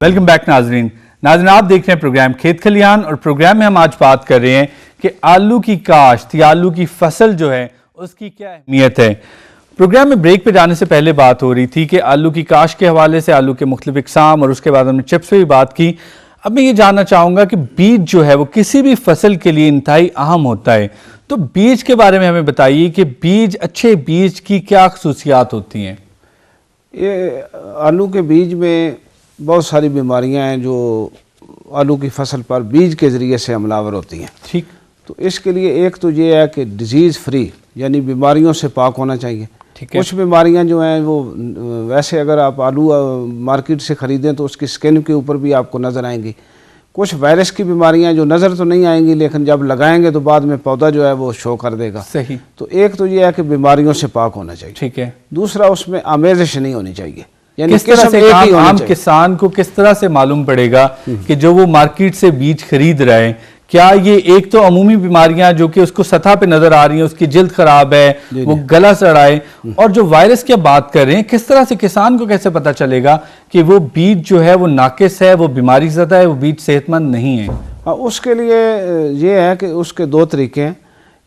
Welcome back नाजरीन आप देख रहे हैं प्रोग्राम खेत खलियान और प्रोग्राम में हम आज बात कर रहे हैं कि आलू की काश्त या आलू की फसल जो है उसकी क्या अहमियत है। प्रोग्राम में ब्रेक पे जाने से पहले बात हो रही थी कि आलू की काश्त के हवाले से आलू के मुख्तलिफ इकसाम और उसके बाद हमने चिप्स पे भी बात की। अब मैं ये जानना चाहूँगा कि बीज जो है वो किसी भी फसल के लिए इंतहाई अहम होता है, तो बीज के बारे में हमें बताइए कि बीज, अच्छे बीज की क्या खसूसियात होती हैं। ये आलू के बीज में बहुत सारी बीमारियां हैं जो आलू की फसल पर बीज के ज़रिए से हमलावर होती हैं। ठीक, तो इसके लिए एक तो ये है कि डिजीज़ फ्री यानी बीमारियों से पाक होना चाहिए। कुछ बीमारियां जो हैं वो वैसे अगर आप आलू मार्केट से ख़रीदें तो उसकी स्किन के ऊपर भी आपको नज़र आएंगी। कुछ वायरस की बीमारियां जो नज़र तो नहीं आएंगी लेकिन जब लगाएंगे तो बाद में पौधा जो है वो शो कर देगा। सही। तो एक तो ये है कि बीमारियों से पाक होना चाहिए। ठीक है। दूसरा उसमें आमेज़श नहीं होनी चाहिए। किस तरह से आम किसान को किस तरह से मालूम पड़ेगा कि जो वो मार्केट से बीज खरीद रहा है, क्या ये एक तो अमूमी बीमारियां जो कि उसको सतह पे नजर आ रही हैं, उसकी जिल्द खराब है, वो गला सड़ा है, और जो वायरस की बात कर रहे हैं, किस तरह से किसान को कैसे पता चलेगा कि वो बीज जो है वो नाकिस है, वो बीमारी ज़दा है, वो बीज सेहतमंद नहीं है। हाँ, उसके लिए ये है कि उसके दो तरीके हैं।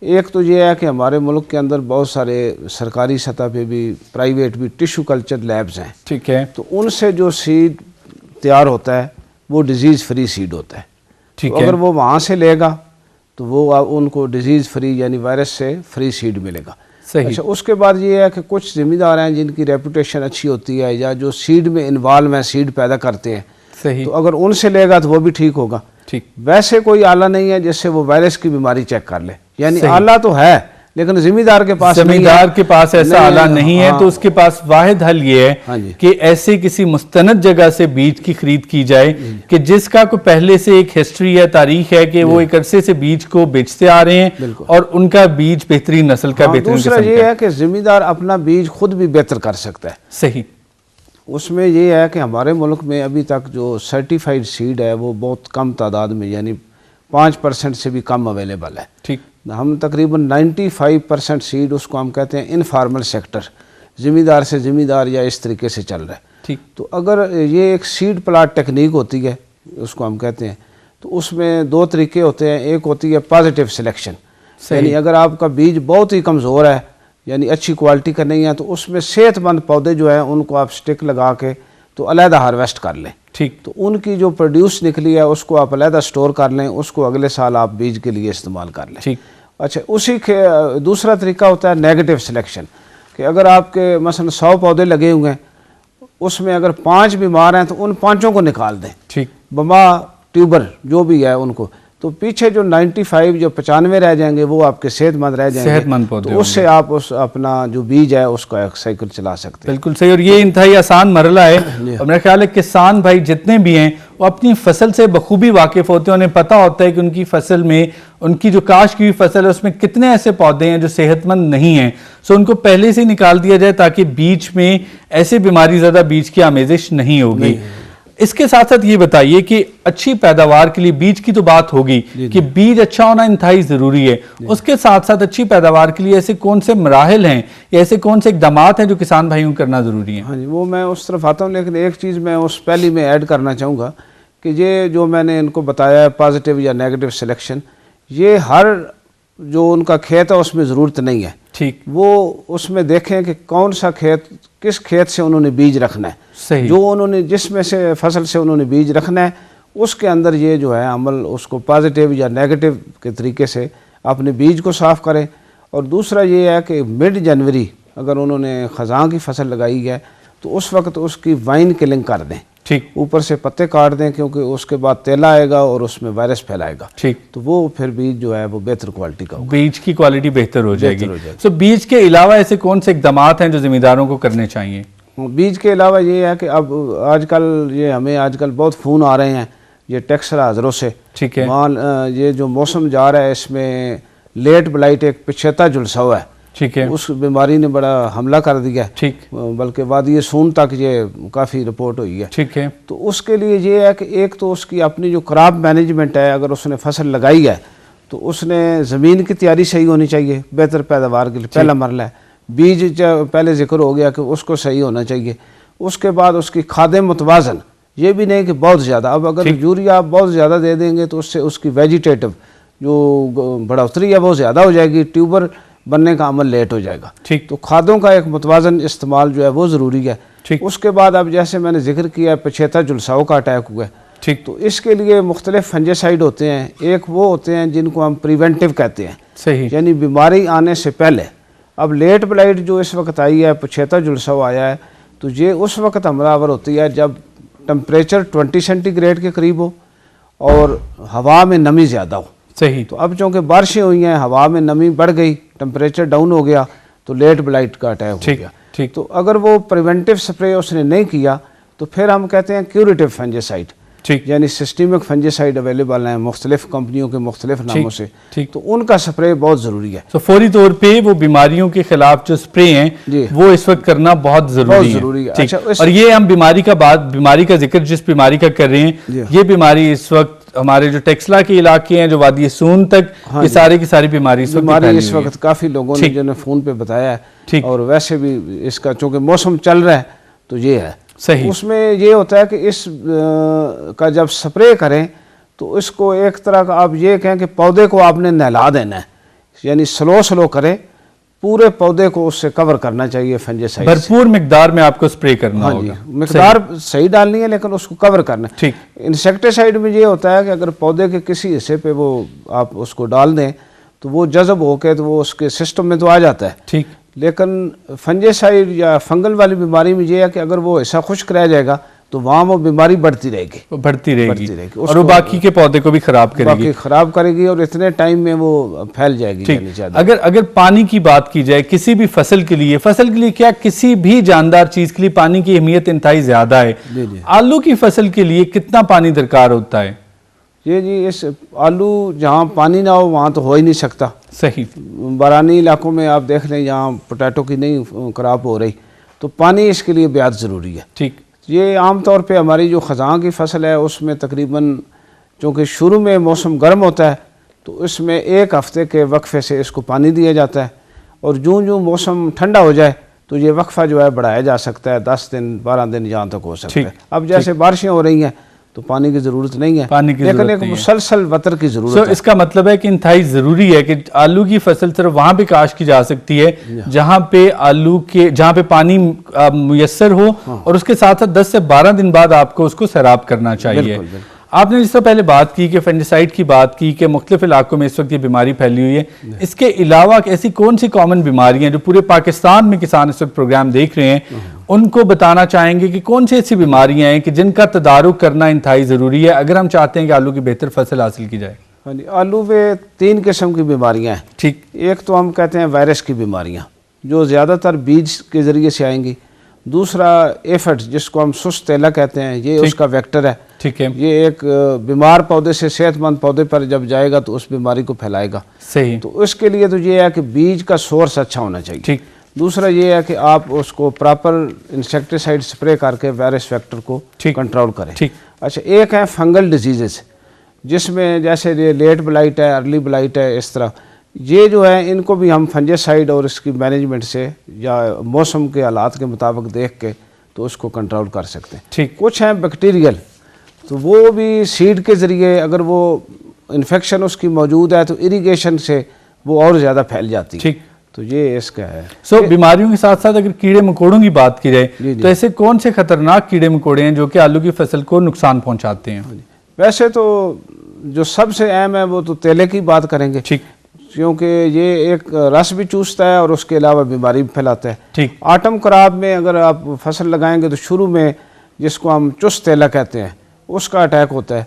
एक तो ये है कि हमारे मुल्क के अंदर बहुत सारे सरकारी सतह पे भी प्राइवेट भी टिश्यू कल्चर लैब्स हैं। ठीक है। तो उनसे जो सीड तैयार होता है वो डिजीज़ फ्री सीड होता है। ठीक तो है। अगर वो वहाँ से लेगा तो वो उनको डिजीज़ फ्री यानी वायरस से फ्री सीड मिलेगा। सही। अच्छा, उसके बाद ये है कि कुछ ज़िम्मेदार हैं जिनकी रेपुटेशन अच्छी होती है या जो सीड में इन्वॉल्व हैं, सीड पैदा करते हैं। सही। तो अगर उनसे लेगा तो वो भी ठीक होगा। ठीक। वैसे कोई आला नहीं है जिससे वो वायरस की बीमारी चेक कर ले, यानी आला तो है लेकिन जिम्मेदार के पास ऐसा आला नहीं है। तो उसके पास वाहिद हल ये है कि ऐसे किसी मुस्तनद जगह से बीज की खरीद की जाए कि जिसका कोई पहले से एक हिस्ट्री है, तारीख है कि वो एक अरसे से बीज को बेचते आ रहे हैं और उनका बीज बेहतरीन नस्ल का बेहतरीन। दूसरा ये है कि जिम्मेदार अपना बीज खुद भी बेहतर कर सकता है। सही। उसमें ये है कि हमारे मुल्क में अभी तक जो सर्टिफाइड सीड है वो बहुत कम तादाद में यानी 5% से भी कम अवेलेबल है। ठीक। हम तकरीबन 95% सीड उसको हम कहते हैं इनफार्मल सेक्टर, ज़िम्मेदार से ज़िम्मेदार या इस तरीके से चल रहा है। ठीक। तो अगर ये एक सीड प्लाट टेक्निक होती है उसको हम कहते हैं, तो उसमें दो तरीके होते हैं। एक होती है पॉजिटिव सिलेक्शन, यानी अगर आपका बीज बहुत ही कमज़ोर है यानी अच्छी क्वालिटी का नहीं है तो उसमें सेहतमंद पौधे जो हैं उनको आप स्टिक लगा के तो अलहदा हार्वेस्ट कर लें। ठीक। तो उनकी जो प्रोड्यूस निकली है उसको आप अलहदा स्टोर कर लें, उसको अगले साल आप बीज के लिए इस्तेमाल कर लें। ठीक। अच्छा, उसी के दूसरा तरीका होता है नेगेटिव सिलेक्शन, कि अगर आपके मसलन 100 पौधे लगे हुए हैं उसमें अगर 5 बीमार हैं तो उन 5 को निकाल दें। ठीक। बमा ट्यूबर जो भी है उनको, तो पीछे जो 95 जो 95 रह जाएंगे वो आपके सेहतमंद रह जाएंगे, सेहतमंद पौधे। तो उससे आप उस अपना जो बीज है उसका एक साइकिल चला सकते हैं। बिल्कुल सही। और ये इंतहाई आसान मरला है और मेरा ख्याल है किसान भाई जितने भी हैं वो अपनी फसल से बखूबी वाकिफ होते हैं। उन्हें पता होता है कि उनकी फसल में, उनकी जो काश्त की हुई फसल है उसमें कितने ऐसे पौधे हैं जो सेहतमंद नहीं हैं। सो उनको पहले से ही निकाल दिया जाए ताकि बीज में ऐसी बीमारी ज़्यादा बीज की आमेजिश नहीं होगी। इसके साथ साथ ये बताइए कि अच्छी पैदावार के लिए बीज की तो बात होगी कि बीज अच्छा होना इंतहाई जरूरी है, उसके साथ साथ अच्छी पैदावार के लिए ऐसे कौन से मराहिल हैं या ऐसे कौन से इकदामात हैं जो किसान भाइयों को करना जरूरी है। हाँ जी, वो मैं उस तरफ आता हूँ, लेकिन एक चीज़ मैं उस पहली में ऐड करना चाहूँगा कि ये जो मैंने इनको बताया है पॉजिटिव या नेगेटिव सिलेक्शन, ये हर जो उनका खेत है उसमें ज़रूरत नहीं है। ठीक। वो उसमें देखें कि कौन सा खेत, किस खेत से उन्होंने बीज रखना है। सही। जो उन्होंने जिसमें से फसल से उन्होंने बीज रखना है उसके अंदर ये जो है अमल उसको पॉजिटिव या नेगेटिव के तरीके से अपने बीज को साफ़ करें। और दूसरा ये है कि मिड जनवरी अगर उन्होंने ख़ज़ां की फसल लगाई है तो उस वक्त उसकी वाइन किलिंग कर दें। ठीक। ऊपर से पत्ते काट दें क्योंकि उसके बाद तेला आएगा और उसमें वायरस फैलाएगा। ठीक। तो वो फिर बीज जो है वो बेहतर क्वालिटी का होगा, बीज की क्वालिटी बेहतर हो जाएगी। सो बीज के अलावा ऐसे कौन से इकदामात हैं जो जिम्मेदारों को करने चाहिए। बीज के अलावा ये है कि अब आजकल ये हमें आजकल बहुत फ़ोन आ रहे हैं ये टैक्स हाजरों से। ठीक है। वहाँ ये जो मौसम जा रहा है इसमें लेट ब्लाइट एक पिछेता जुलसा हुआ है। ठीक है। उस बीमारी ने बड़ा हमला कर दिया है। ठीक। बल्कि वादी सून तक ये काफ़ी रिपोर्ट हुई है। ठीक है। तो उसके लिए ये है कि एक तो उसकी अपनी जो क्रॉप मैनेजमेंट है, अगर उसने फसल लगाई है तो उसने ज़मीन की तैयारी सही होनी चाहिए बेहतर पैदावार के लिए, पहला मरला है। बीज पहले जिक्र हो गया कि उसको सही होना चाहिए। उसके बाद उसकी खाद मुतवाज़न ये भी नहीं कि बहुत ज़्यादा। अब अगर यूरिया आप बहुत ज़्यादा दे देंगे तो उससे उसकी वेजिटेटिव जो बढ़ोतरी है वो ज़्यादा हो जाएगी, ट्यूबर बनने का अमल लेट हो जाएगा। ठीक। तो खादों का एक मुतवाज़न इस्तेमाल जो है वो ज़रूरी है। ठीक। उसके बाद अब जैसे मैंने जिक्र किया पछेता जुलसाओं का अटैक हुआ है, ठीक, तो इसके लिए मुख्तलिफ फंजासाइड होते हैं। एक वो होते हैं जिनको हम प्रिवेंटिव कहते हैं, सही, यानी बीमारी आने से पहले। अब लेट ब्लाइट जो इस वक्त आई है, पछेता जुलसाओ आया है, तो ये उस वक्त हमलावर होती है जब टेम्परेचर 20 सेंटीग्रेड के करीब हो और हवा में नमी ज़्यादा हो। सही। तो अब चूँकि बारिशें हुई हैं, हवा में नमी बढ़ गई, टेम्परेचर डाउन हो गया, तो लेट ब्लाइट का अटैक हो गया। ठीक। तो अगर वो प्रिवेंटिव स्प्रे उसने नहीं किया तो फिर हम कहते हैं क्यूरेटिव फंजासाइड। ठीक। यानी सिस्टमिक फंजासाइड अवेलेबल हैं मुख्तलिफ कंपनियों के मुख्तलिफ नामों से। ठीक। तो उनका स्प्रे बहुत ज़रूरी है। तो फौरी तौर पे वो बीमारियों के खिलाफ जो स्प्रे हैं वो इस वक्त करना बहुत जरूरी है। अच्छा, और ये हम बीमारी का जिक्र जिस बीमारी का कर रहे हैं, ये बीमारी इस वक्त हमारे जो टेक्सला के इलाके हैं, जो वादी सून तक, ये सारी की सारी बीमारी इस वक्त काफ़ी लोगों ने जो फ़ोन पे बताया है। और वैसे भी इसका चूँकि मौसम चल रहा है तो ये है सही। उसमें ये होता है कि इस का जब स्प्रे करें तो इसको एक तरह का आप ये कहें कि पौधे को आपने नहला देना है, यानी स्लो करें, पूरे पौधे को उससे कवर करना चाहिए फंजासाइड। भरपूर मिकदार में आपको स्प्रे करना होगा। मिकदार सही डालनी है लेकिन उसको कवर करना है। ठीक। इंसेक्टिसाइड में ये होता है कि अगर पौधे के किसी हिस्से पे वो आप उसको डाल दें तो वो जज़ब होकर तो वो उसके सिस्टम में तो आ जाता है। ठीक। लेकिन फंजासाइड या फंगल वाली बीमारी में ये है कि अगर वो ऐसा खुश्क रह जाएगा तो वहाँ वो बीमारी बढ़ती रहेगी और वो बाकी के पौधे को भी खराब करेगी और इतने टाइम में वो फैल जाएगी। अगर पानी की बात की जाए किसी भी फसल के लिए क्या किसी भी जानदार चीज के लिए पानी की अहमियत इंतहाई ज्यादा है। आलू की फसल के लिए कितना पानी दरकार होता है? ये जी, इस आलू जहाँ पानी ना हो वहाँ तो हो ही नहीं सकता। सही। बारानी इलाकों में आप देख लें जहाँ पोटैटो की नहीं क्रॉप हो रही, तो पानी इसके लिए बेहद ज़रूरी है। ठीक। ये आम तौर पे हमारी जो ख़ज़ां की फसल है उसमें तकरीबन चूँकि शुरू में मौसम गर्म होता है तो इसमें एक हफ़्ते के वक्फे से इसको पानी दिया जाता है, और जूँ मौसम ठंडा हो जाए तो ये वक्फा जो है बढ़ाया जा सकता है, 10 दिन 12 दिन जहाँ तक हो सकता है। अब जैसे बारिशें हो रही हैं तो पानी की ज़रूरत नहीं है, लेकिन एक मुसलसल वतर की ज़रूरत है। इसका मतलब है कि इंतहाई ज़रूरी है कि आलू की फसल सिर्फ वहाँ पे काश्त की जा सकती है जहाँ पे पानी मुयस्सर हो, और उसके साथ साथ 10 से 12 दिन बाद आपको उसको सैराब करना चाहिए। आपने जिस तरह पहले बात की कि फंजासाइड की बात की कि मुख्तलिफ इलाकों में इस वक्त ये बीमारी फैली हुई है, इसके अलावा ऐसी कौन सी कॉमन बीमारियां जो पूरे पाकिस्तान में किसान इस वक्त प्रोग्राम देख रहे हैं उनको बताना चाहेंगे कि कौन सी ऐसी बीमारियां हैं कि जिनका तदारुक करना इंतहाई ज़रूरी है अगर हम चाहते हैं कि आलू की बेहतर फसल हासिल की जाए? हाँ जी, आलू में 3 किस्म की बीमारियाँ हैं। ठीक। एक तो हम कहते हैं वायरस की बीमारियाँ जो ज़्यादातर बीज के ज़रिए से आएंगी। दूसरा एफिड्स जिसको हम सुस्त तेला कहते हैं, ये उसका वेक्टर है। ठीक है। ये एक बीमार पौधे से सेहतमंद पौधे पर जब जाएगा तो उस बीमारी को फैलाएगा। सही। तो उसके लिए तो ये है कि बीज का सोर्स अच्छा होना चाहिए। ठीक। दूसरा ये है कि आप उसको प्रॉपर इंसेक्टिसाइड स्प्रे करके वायरस वेक्टर को कंट्रोल करें। ठीक। अच्छा, एक है फंगल डिजीज़ जिसमें जैसे ये लेट ब्लाइट है, अर्ली ब्लाइट है, इस तरह ये जो है इनको भी हम फंजासाइड और इसकी मैनेजमेंट से या मौसम के हालात के मुताबिक देख के तो उसको कंट्रोल कर सकते हैं। ठीक। कुछ हैं बैक्टीरियल, तो वो भी सीड के ज़रिए अगर वो इन्फेक्शन उसकी मौजूद है तो इरिगेशन से वो और ज़्यादा फैल जाती है। ठीक। तो ये इसका है। बीमारियों के साथ साथ अगर कीड़े मकोड़ों की बात की जाए तो ऐसे कौन से खतरनाक कीड़े मकोड़े हैं जो कि आलू की फसल को नुकसान पहुंचाते हैं? वैसे तो जो सबसे अहम है वो तो तेले की बात करेंगे। ठीक। क्योंकि ये एक रस भी चूसता है और उसके अलावा बीमारी भी फैलाता है। ठीक। आटम क्रॉप में अगर आप फसल लगाएंगे तो शुरू में जिसको हम चुस्त तेला कहते हैं उसका अटैक होता है।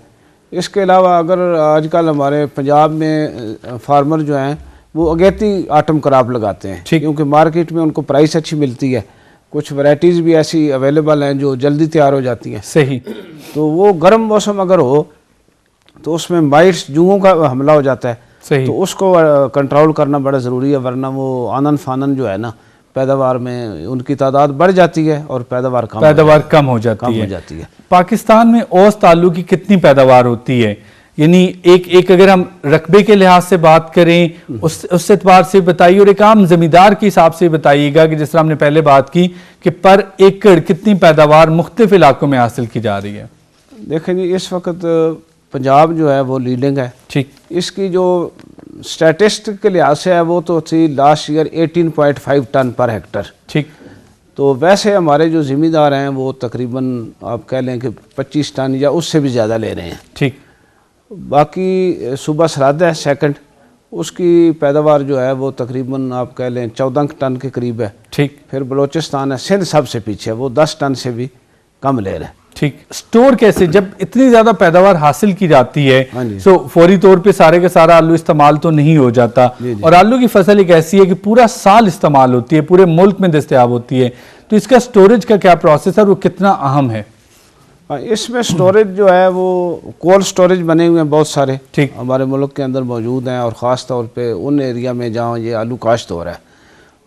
इसके अलावा अगर आजकल हमारे पंजाब में फार्मर जो हैं वो अगेती आटम क्रॉप लगाते हैं क्योंकि मार्केट में उनको प्राइस अच्छी मिलती है। कुछ वैरायटीज़ भी ऐसी अवेलेबल हैं जो जल्दी तैयार हो जाती हैं। सही। तो वो गर्म मौसम अगर हो तो उसमें माइट्स जुओं का हमला हो जाता है। सही। तो उसको कंट्रोल करना बड़ा ज़रूरी है, वरना वो आनन फानन जो है ना पैदावार में उनकी तादाद बढ़ जाती है और पैदावार कम हो जाती है। पाकिस्तान में औसत आलू की कितनी पैदावार होती है? यानी एक अगर हम रकबे के लिहाज से बात करें उस एतबार से बताइए, और एक आम जमींदार के हिसाब से बताइएगा कि जिस तरह हमने पहले बात की कि पर एकड़ कितनी पैदावार मुख्तलिफ इलाकों में हासिल की जा रही है? देखें जी, इस वक्त पंजाब जो है वो लीडिंग है। ठीक। इसकी जो स्टैटिस्टिक के लिहाज से है वो तो थी last year 18.5 ton per hectare. ठीक। तो वैसे हमारे जो ज़िम्मेदार हैं वो तकरीबन आप कह लें कि 25 टन या उससे भी ज़्यादा ले रहे हैं। ठीक। बाकी सूबा सरहद है सेकंड, उसकी पैदावार जो है वो तकरीबन आप कह लें 14 टन के करीब है। ठीक। फिर बलोचिस्तान है, सिंध सबसे पीछे है, वो 10 टन से भी कम ले रहे हैं। ठीक। स्टोर कैसे, जब इतनी ज्यादा पैदावार हासिल की जाती है तो फौरी तौर पे सारे का सारा आलू इस्तेमाल तो नहीं हो जाता, और आलू की फसल एक ऐसी है कि पूरा साल इस्तेमाल होती है, पूरे मुल्क में दस्तयाब होती है, तो इसका स्टोरेज का क्या प्रोसेस है और वो कितना अहम है? इसमें स्टोरेज जो है वो कोल्ड स्टोरेज बने हुए हैं बहुत सारे। ठीक। हमारे मुल्क के अंदर मौजूद हैं, और ख़ास तौर पे उन एरिया में जहाँ ये आलू काश्त हो रहा है।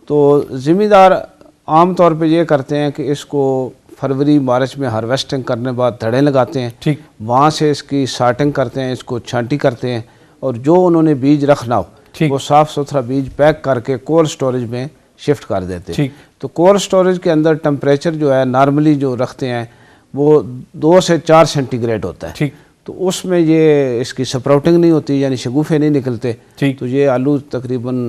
तो ज़िम्मेदार आम तौर पे ये करते हैं कि इसको फरवरी मार्च में हार्वेस्टिंग करने बाद धड़े लगाते हैं। ठीक। वहाँ से इसकी सार्टिंग करते हैं, इसको छांटी करते हैं, और जो उन्होंने बीज रखना हो वो साफ़ सुथरा बीज पैक करके कोल्ड स्टोरेज में शिफ्ट कर देते हैं। तो कोल्ड स्टोरेज के अंदर टेम्परेचर जो है नॉर्मली जो रखते हैं वो 2 से 4 सेंटीग्रेड होता है। ठीक। तो उसमें ये इसकी स्प्राउटिंग नहीं होती, यानी शगुफे नहीं निकलते। ठीक। तो ये आलू तकरीबन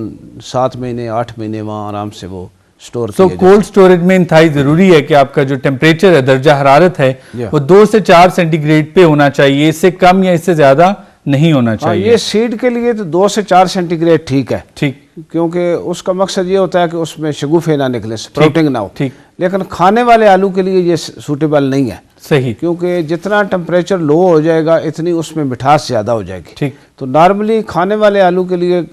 7 महीने 8 महीने वहाँ आराम से वो स्टोर किया जाता है। कोल्ड स्टोरेज में इंतहाई ज़रूरी है कि आपका जो टेम्परेचर है, दर्जा हरारत है, वो 2 से 4 सेंटीग्रेड पे होना चाहिए, इससे कम या इससे ज़्यादा नहीं होना चाहिए। ये सीड के लिए तो 2 से 4 सेंटीग्रेड ठीक है। ठीक। क्योंकि उसका मकसद ये होता है कि उसमें शगुफे ना निकले, स्प्राउटिंग ना हो। ठीक। लेकिन खाने वाले आलू के लिए ये सूटेबल नहीं है। सही। क्योंकि जितना टेम्परेचर लो हो जाएगा इतनी उसमें मिठास ज़्यादा हो जाएगी। ठीक। तो नॉर्मली खाने वाले आलू के लिए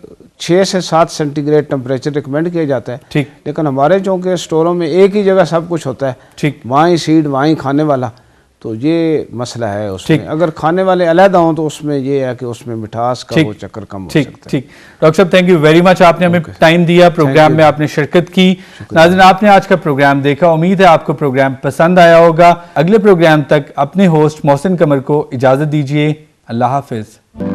6 से 7 सेंटीग्रेड टेम्परेचर रिकमेंड किया जाता है। ठीक। लेकिन हमारे चूँकि स्टोरों में एक ही जगह सब कुछ होता है, ठीक, वहाँ ही सीड वहाँ ही खाने वाला, तो ये मसला है उसमें। अगर खाने वाले अलहदा हों तो उसमें ये है कि उसमें मिठास का वो चक्कर कम हो सकता है। ठीक। डॉक्टर साहब, थैंक यू वेरी मच, आपने हमें टाइम दिया, प्रोग्राम में आपने शिरकत की। नाज़रीन, आपने आज का प्रोग्राम देखा, उम्मीद है आपको प्रोग्राम पसंद आया होगा। अगले प्रोग्राम तक अपने होस्ट मोहसिन कमर को इजाज़त दीजिए। अल्लाह हाफिज़।